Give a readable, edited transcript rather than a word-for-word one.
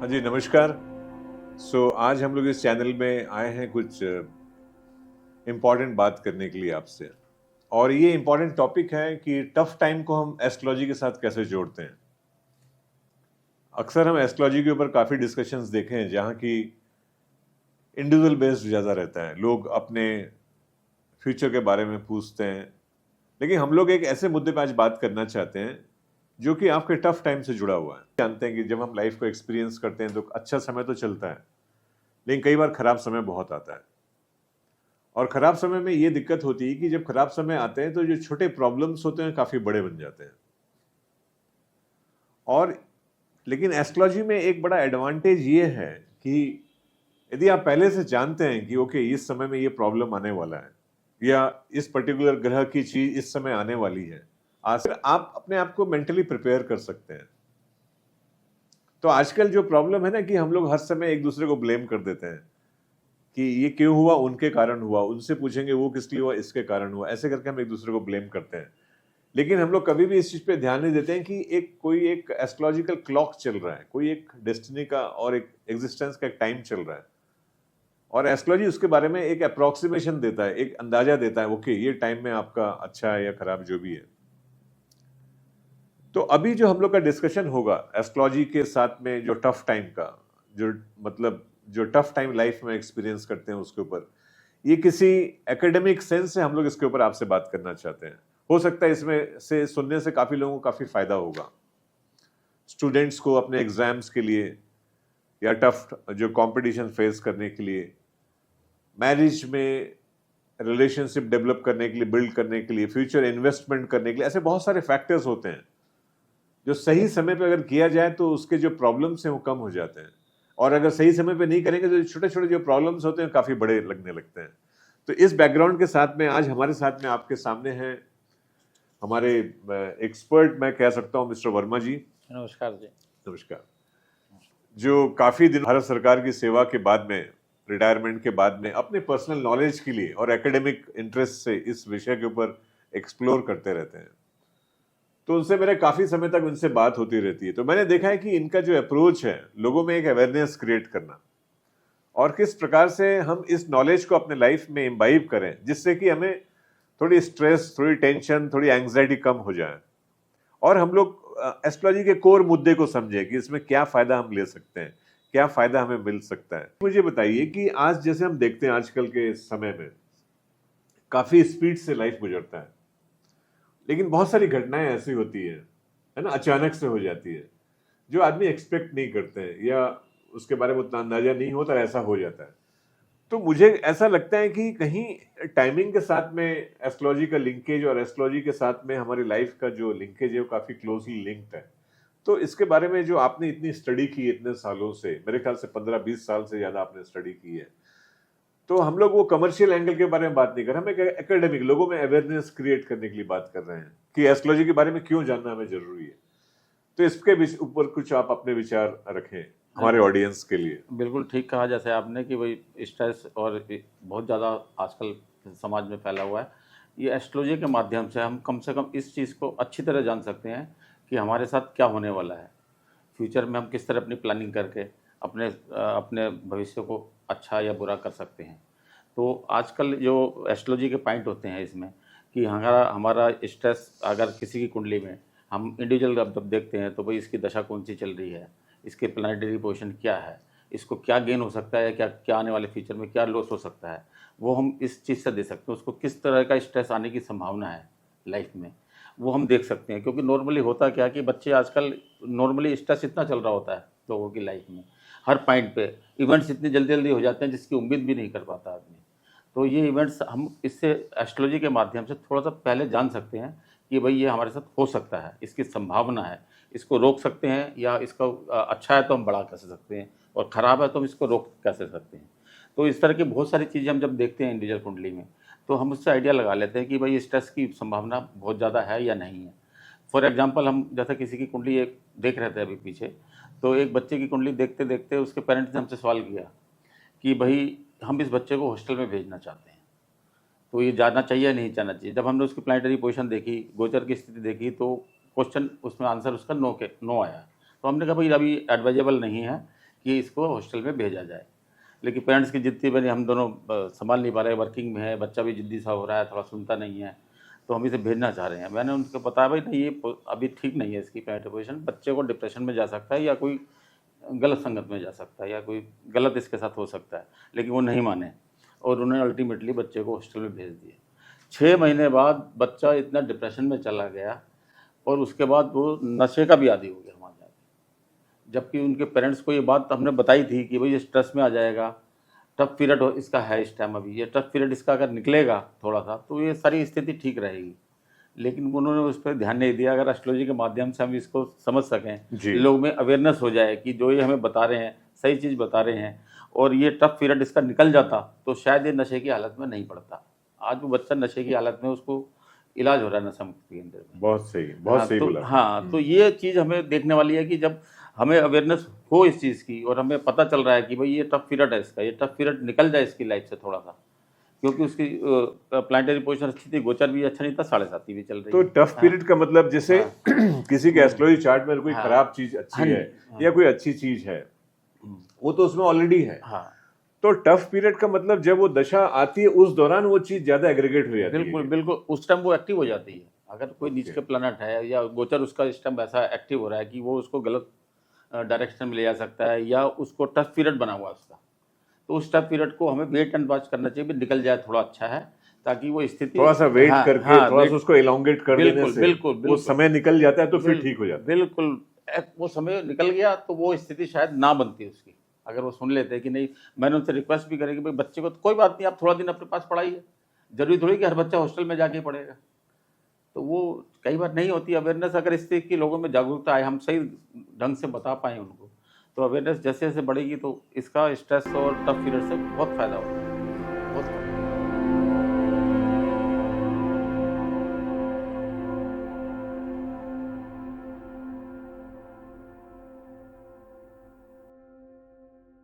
हाँ जी, नमस्कार। आज हम लोग इस चैनल में आए हैं कुछ इम्पोर्टेंट बात करने के लिए आपसे। और ये इम्पोर्टेंट टॉपिक है कि टफ टाइम को हम एस्ट्रोलॉजी के साथ कैसे जोड़ते हैं। अक्सर हम एस्ट्रोलॉजी के ऊपर काफ़ी डिस्कशंस देखे हैं जहाँ की इंडिविजुअल बेस्ड ज़्यादा रहता है। लोग अपने फ्यूचर के बारे में पूछते हैं, लेकिन हम लोग एक ऐसे मुद्दे पर आज बात करना चाहते हैं जो कि आपके टफ टाइम से जुड़ा हुआ है। जानते हैं कि जब हम लाइफ को एक्सपीरियंस करते हैं तो अच्छा समय तो चलता है, लेकिन कई बार खराब समय बहुत आता है। और खराब समय में ये दिक्कत होती है कि जब खराब समय आते हैं तो जो छोटे प्रॉब्लम्स होते हैं काफी बड़े बन जाते हैं। और लेकिन एस्ट्रोलॉजी में एक बड़ा एडवांटेज ये है कि यदि आप पहले से जानते हैं कि ओके इस समय में ये प्रॉब्लम आने वाला है या इस पर्टिकुलर ग्रह की चीज इस समय आने वाली है, आज आप अपने आप को मेंटली प्रिपेयर कर सकते हैं। तो आजकल जो प्रॉब्लम है ना कि हम लोग हर समय एक दूसरे को ब्लेम कर देते हैं कि ये क्यों हुआ, उनके कारण हुआ, उनसे पूछेंगे वो किस लिए हुआ, इसके कारण हुआ, ऐसे करके हम एक दूसरे को ब्लेम करते हैं। लेकिन हम लोग कभी भी इस चीज पे ध्यान नहीं देते हैं कि कोई एक एस्ट्रोलॉजिकल क्लॉक चल रहा है, कोई एक डेस्टिनी का और एक एग्जिस्टेंस का एक टाइम चल रहा है। और एस्ट्रोलॉजी उसके बारे में एक अप्रोक्सीमेशन देता है, एक अंदाजा देता है, ओके ये टाइम में आपका अच्छा है या खराब जो भी है। तो अभी जो हम लोग का डिस्कशन होगा एस्ट्रोलॉजी के साथ में जो टफ टाइम का, जो मतलब जो टफ टाइम लाइफ में एक्सपीरियंस करते हैं उसके ऊपर, ये किसी एकेडमिक सेंस से हम लोग इसके ऊपर आपसे बात करना चाहते हैं। हो सकता है इसमें से सुनने से काफी लोगों को काफी फायदा होगा, स्टूडेंट्स को अपने एग्जाम्स के लिए या टफ जो कंपटीशन फेस करने के लिए, मैरिज में रिलेशनशिप डेवलप करने के लिए, बिल्ड करने के लिए, फ्यूचर इन्वेस्टमेंट करने के लिए। ऐसे बहुत सारे फैक्टर्स होते हैं जो सही समय पे अगर किया जाए तो उसके जो प्रॉब्लम्स हैं वो कम हो जाते हैं। और अगर सही समय पे नहीं करेंगे तो छोटे छोटे जो प्रॉब्लम्स होते हैं काफी बड़े लगने लगते हैं। तो इस बैकग्राउंड के साथ में आज हमारे साथ में आपके सामने हैं हमारे एक्सपर्ट, मैं कह सकता हूं मिस्टर वर्मा जी। नमस्कार जी। नमस्कार। जो काफी दिन भारत सरकार की सेवा के बाद में, रिटायरमेंट के बाद में अपने पर्सनल नॉलेज के लिए और एकेडमिक इंटरेस्ट से इस विषय के ऊपर एक्सप्लोर करते रहते हैं। तो उनसे मेरे काफी समय तक उनसे बात होती रहती है। तो मैंने देखा है कि इनका जो अप्रोच है लोगों में एक अवेयरनेस क्रिएट करना और किस प्रकार से हम इस नॉलेज को अपने लाइफ में इम्बाइब करें जिससे कि हमें थोड़ी स्ट्रेस, थोड़ी टेंशन, थोड़ी एंग्जाइटी कम हो जाए और हम लोग एस्ट्रोलॉजी के कोर मुद्दे को समझे कि इसमें क्या फायदा हम ले सकते हैं, क्या फायदा हमें मिल सकता है। मुझे बताइए कि आज जैसे हम देखते हैं आजकल के समय में काफी स्पीड से लाइफ गुजरता है, लेकिन बहुत सारी घटनाएं ऐसी होती है ना, अचानक से हो जाती है जो आदमी एक्सपेक्ट नहीं करते हैं या उसके बारे में उतना अंदाजा नहीं होता, ऐसा हो जाता है। तो मुझे ऐसा लगता है कि कहीं टाइमिंग के साथ में एस्ट्रोलॉजी का लिंकेज और एस्ट्रोलॉजी के साथ में हमारी लाइफ का जो लिंकेज है वो काफी क्लोजली लिंक्ड है। तो इसके बारे में जो आपने इतनी स्टडी की इतने सालों से, मेरे ख्याल से 15-20 साल से ज्यादा आपने स्टडी की है, तो हम लोग वो कमर्शियल एंगल के बारे में बात नहीं कर रहे, हम एक एकेडमिक लोगों में अवेयरनेस क्रिएट करने के लिए बात कर रहे हैं कि एस्ट्रोलॉजी के बारे में क्यों जानना हमें जरूरी है। तो इसके ऊपर कुछ आप अपने विचार रखें हमारे ऑडियंस के लिए। बिल्कुल ठीक कहा जैसे आपने कि भाई स्ट्रेस और बहुत ज़्यादा आजकल समाज में फैला हुआ है। ये एस्ट्रोलॉजी के माध्यम से कम इस चीज़ को अच्छी तरह जान सकते हैं कि हमारे साथ क्या होने वाला है, फ्यूचर में हम किस तरह अपनी प्लानिंग करके अपने भविष्य को अच्छा या बुरा कर सकते हैं। तो आजकल जो एस्ट्रोलॉजी के पॉइंट होते हैं इसमें कि हमारा हमारा स्ट्रेस अगर किसी की कुंडली में हम इंडिविजुअल जब देखते हैं तो भाई इसकी दशा कौन सी चल रही है, इसके प्लानिटरी पोजीशन क्या है, इसको क्या गेन हो सकता है, क्या क्या आने वाले फ्यूचर में क्या लॉस हो सकता है, वो हम इस चीज़ से दे सकते हैं। उसको किस तरह का स्ट्रेस आने की संभावना है लाइफ में, वो हम देख सकते हैं। क्योंकि नॉर्मली होता क्या है कि बच्चे आजकल नॉर्मली स्ट्रेस इतना चल रहा होता है लोगों की लाइफ में, हर पॉइंट पे इवेंट्स इतनी जल्दी जल्दी हो जाते हैं जिसकी उम्मीद भी नहीं कर पाता आदमी। तो ये इवेंट्स हम इससे एस्ट्रोलॉजी के माध्यम से थोड़ा सा पहले जान सकते हैं कि भाई ये हमारे साथ हो सकता है, इसकी संभावना है, इसको रोक सकते हैं या इसका अच्छा है तो हम बड़ा कर सकते हैं और ख़राब है तो हम इसको रोक कैसे सकते हैं। तो इस तरह की बहुत सारी चीज़ें हम जब देखते हैं इंडिविजुअल कुंडली में तो हम उससे आइडिया लगा लेते हैं कि भाई स्ट्रेस की संभावना बहुत ज़्यादा है या नहीं है। फॉर एग्जांपल हम जैसे किसी की कुंडली एक देख रहे थे अभी पीछे, तो एक बच्चे की कुंडली देखते देखते उसके पेरेंट्स ने हमसे सवाल किया कि भाई हम इस बच्चे को हॉस्टल में भेजना चाहते हैं, तो ये जाना चाहिए या नहीं जाना चाहिए। जब हमने उसकी प्लानिटरी पोजीशन देखी, गोचर की स्थिति देखी, तो क्वेश्चन उसमें आंसर उसका नो आया। तो हमने कहा भाई अभी एडवाइजेबल नहीं है कि इसको हॉस्टल में भेजा जाए। लेकिन पेरेंट्स की जिद थी, भाई हम दोनों संभाल नहीं पा रहे, वर्किंग में है, बच्चा भी जिद्दी सा हो रहा है, थोड़ा सुनता नहीं है, तो हम इसे भेजना चाह रहे हैं। मैंने उनको बताया, भाई नहीं, ये अभी ठीक नहीं है इसकी पेरेंटल पोजीशन, बच्चे को डिप्रेशन में जा सकता है या कोई गलत संगत में जा सकता है या कोई गलत इसके साथ हो सकता है। लेकिन वो नहीं माने और उन्होंने अल्टीमेटली बच्चे को हॉस्टल में भेज दिए। 6 महीने बाद बच्चा इतना डिप्रेशन में चला गया और उसके बाद वो नशे का भी आदी हो गया हमारे यहाँ। जबकि उनके पेरेंट्स को ये बात हमने बताई थी कि भाई ये स्ट्रेस में आ जाएगा, टफ पीरियड इसका है इस टाइम, अभी ये टफ पीरियड इसका अगर निकलेगा थोड़ा सा तो ये सारी स्थिति ठीक रहेगी। लेकिन उन्होंने उस पर ध्यान नहीं दिया। अगर एस्ट्रोलॉजी के माध्यम से हम इसको समझ सकें, लोग में अवेयरनेस हो जाए कि जो ये हमें बता रहे हैं सही चीज़ बता रहे हैं और ये टफ पीरियड इसका निकल जाता, तो शायद ये नशे की हालत में नहीं पड़ता। आज वो बच्चा नशे की हालत में, उसको इलाज हो रहा है नशा मुक्ति केंद्र में। बहुत सही, बहुत सही बोला। हाँ, तो ये चीज़ हमें देखने वाली है कि जब हमें अवेयरनेस हो इस चीज़ की और हमें पता चल रहा है कि भाई ये टफ पीरियड है इसका, ये टफ पीरियड निकल जाए इसकी लाइफ से थोड़ा सा, क्योंकि उसकी प्लानिटरी पोजीशन अच्छी थी, गोचर भी अच्छा नहीं था, 7.5 भी चल रही तो है। टफ पीरियड का मतलब जैसे किसी के एस्ट्रोलॉजी चार्ट में कोई खराब चीज अच्छी है या कोई अच्छी चीज है, वो तो उसमें ऑलरेडी है। तो टफ पीरियड का मतलब जब वो दशा आती है उस दौरान वो चीज ज्यादा एग्रीगेट हो जाती है। बिल्कुल बिल्कुल, उस टाइम वो एक्टिव हो जाती है। अगर कोई नीचे के प्लैनेट है या गोचर उसका इस टाइम ऐसा एक्टिव हो रहा है कि वो उसको गलत डायरेक्शन में ले जा सकता है या उसको टफ पीरियड बना हुआ उसका, तो उस टफ पीरियड को हमें वेट एंड वॉच करना चाहिए, भी निकल जाए थोड़ा अच्छा है, ताकि वो स्थिति थोड़ा सा वेट करके थोड़ा सा उसको एलोंगेट कर देने से बिल्कुल वो समय निकल जाता है तो फिर ठीक हो जाता है। बिल्कुल, वो समय निकल गया तो वो स्थिति शायद ना बनती उसकी, अगर वो सुन लेते कि नहीं। मैंने उनसे रिक्वेस्ट भी करी कि भाई बच्चे को तो कोई बात नहीं, आप थोड़ा दिन अपने पास पढ़ाइए, जरूरी थोड़ी कि हर बच्चा हॉस्टल में जाके पढ़ेगा। तो वो कई बार नहीं होती अवेयरनेस। अगर इस चीज़ की लोगों में जागरूकता आए, हम सही ढंग से बता पाएँ उनको, तो अवेयरनेस जैसे जैसे बढ़ेगी तो इसका स्ट्रेस और टफ पीरियड से बहुत फ़ायदा होगा।